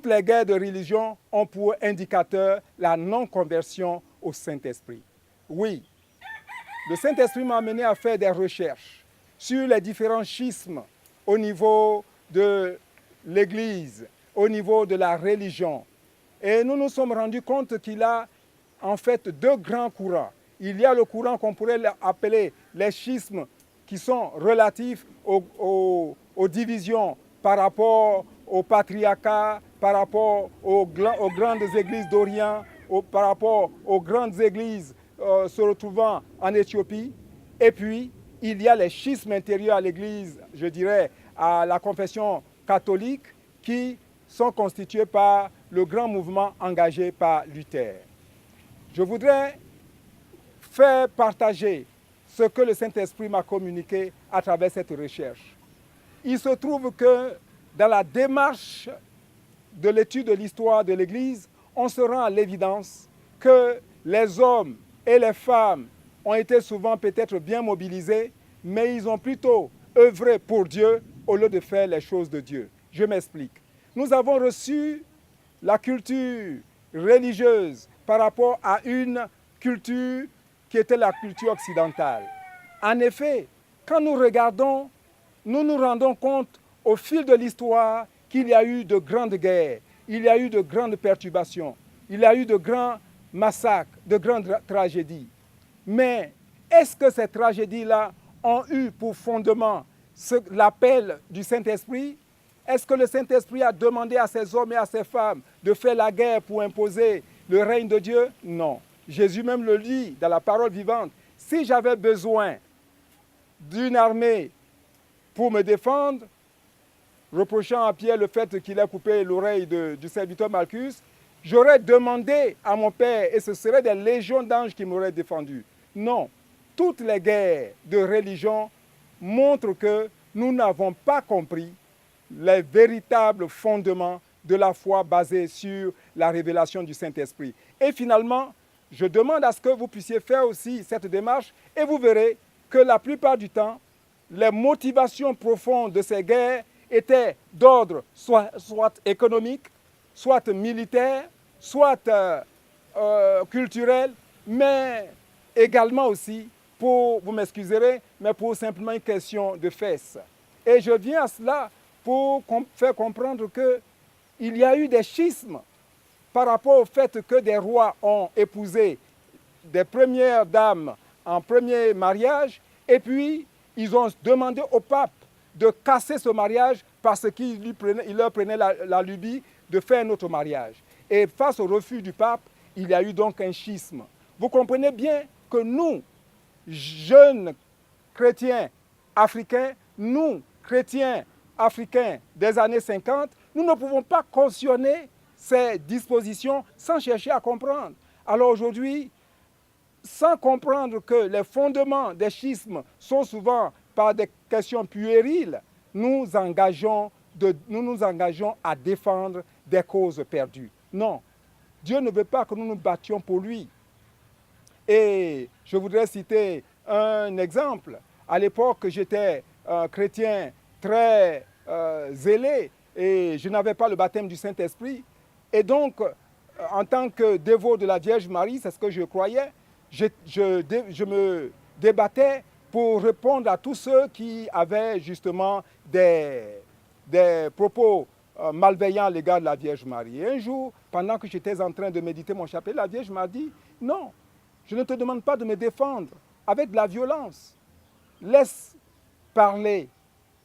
toutes les guerres de religion ont pour indicateur la non-conversion au Saint-Esprit. Oui, le Saint-Esprit m'a amené à faire des recherches sur les différents schismes au niveau de l'Église, au niveau de la religion. Et nous nous sommes rendus compte qu'il y a en fait deux grands courants. Il y a le courant qu'on pourrait appeler les schismes qui sont relatifs aux divisions par rapport au patriarcat, par rapport aux grandes églises d'Orient, par rapport aux grandes églises se retrouvant en Éthiopie. Et puis, il y a les schismes intérieurs à l'église, je dirais, à la confession catholique, qui sont constitués par le grand mouvement engagé par Luther. Je voudrais faire partager ce que le Saint-Esprit m'a communiqué à travers cette recherche. Il se trouve que dans la démarche de l'étude de l'histoire de l'Église, on se rend à l'évidence que les hommes et les femmes ont été souvent peut-être bien mobilisés, mais ils ont plutôt œuvré pour Dieu au lieu de faire les choses de Dieu. Je m'explique. Nous avons reçu la culture religieuse par rapport à une culture qui était la culture occidentale. En effet, quand nous regardons, nous nous rendons compte au fil de l'histoire qu'il y a eu de grandes guerres, il y a eu de grandes perturbations, il y a eu de grands massacres, de grandes tragédies. Mais est-ce que ces tragédies-là ont eu pour fondement l'appel du Saint-Esprit? Est-ce que le Saint-Esprit a demandé à ces hommes et à ces femmes de faire la guerre pour imposer le règne de Dieu? Non. Jésus même le dit dans la parole vivante. Si j'avais besoin d'une armée pour me défendre, reprochant à Pierre le fait qu'il ait coupé l'oreille du serviteur Malchus, j'aurais demandé à mon Père et ce seraient des légions d'anges qui m'auraient défendu. Non. Toutes les guerres de religion montrent que nous n'avons pas compris les véritables fondements de la foi basée sur la révélation du Saint-Esprit. Et finalement, je demande à ce que vous puissiez faire aussi cette démarche et vous verrez que la plupart du temps, les motivations profondes de ces guerres étaient d'ordre soit économique, soit militaire, soit culturel, mais également aussi, vous m'excuserez, mais pour simplement une question de fesses. Et je viens à cela pour faire comprendre qu'il y a eu des schismes par rapport au fait que des rois ont épousé des premières dames en premier mariage et puis ils ont demandé au pape de casser ce mariage parce qu'il leur prenait la lubie de faire un autre mariage. Et face au refus du pape, il y a eu donc un schisme. Vous comprenez bien que nous, jeunes chrétiens africains, nous, chrétiens africains des années 50, nous ne pouvons pas cautionner ces dispositions sans chercher à comprendre. Alors aujourd'hui, sans comprendre que les fondements des schismes sont souvent par des questions puériles, nous nous engageons à défendre des causes perdues. Non, Dieu ne veut pas que nous nous battions pour lui. Et je voudrais citer un exemple. À l'époque, j'étais chrétien très zélé et je n'avais pas le baptême du Saint-Esprit. Et donc, en tant que dévot de la Vierge Marie, c'est ce que je croyais, je me débattais pour répondre à tous ceux qui avaient justement des propos malveillants à l'égard de la Vierge Marie. Et un jour, pendant que j'étais en train de méditer mon chapelet, la Vierge m'a dit « Non, je ne te demande pas de me défendre avec de la violence. Laisse parler.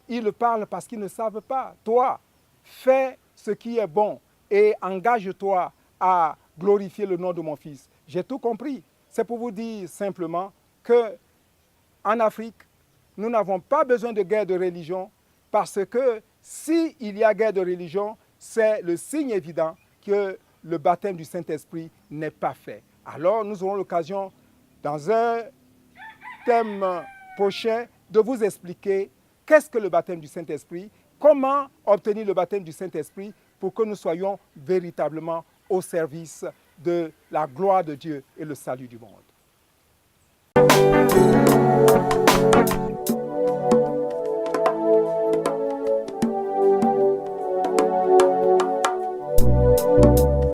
Ils parlent parce qu'ils ne savent pas. Toi, fais ce qui est bon et engage-toi à glorifier le nom de mon Fils. » J'ai tout compris. C'est pour vous dire simplement qu'en Afrique, nous n'avons pas besoin de guerre de religion parce que s'il y a guerre de religion, c'est le signe évident que le baptême du Saint-Esprit n'est pas fait. Alors, nous aurons l'occasion, dans un thème prochain, de vous expliquer qu'est-ce que le baptême du Saint-Esprit, comment obtenir le baptême du Saint-Esprit pour que nous soyons véritablement au service de la gloire de Dieu et le salut du monde.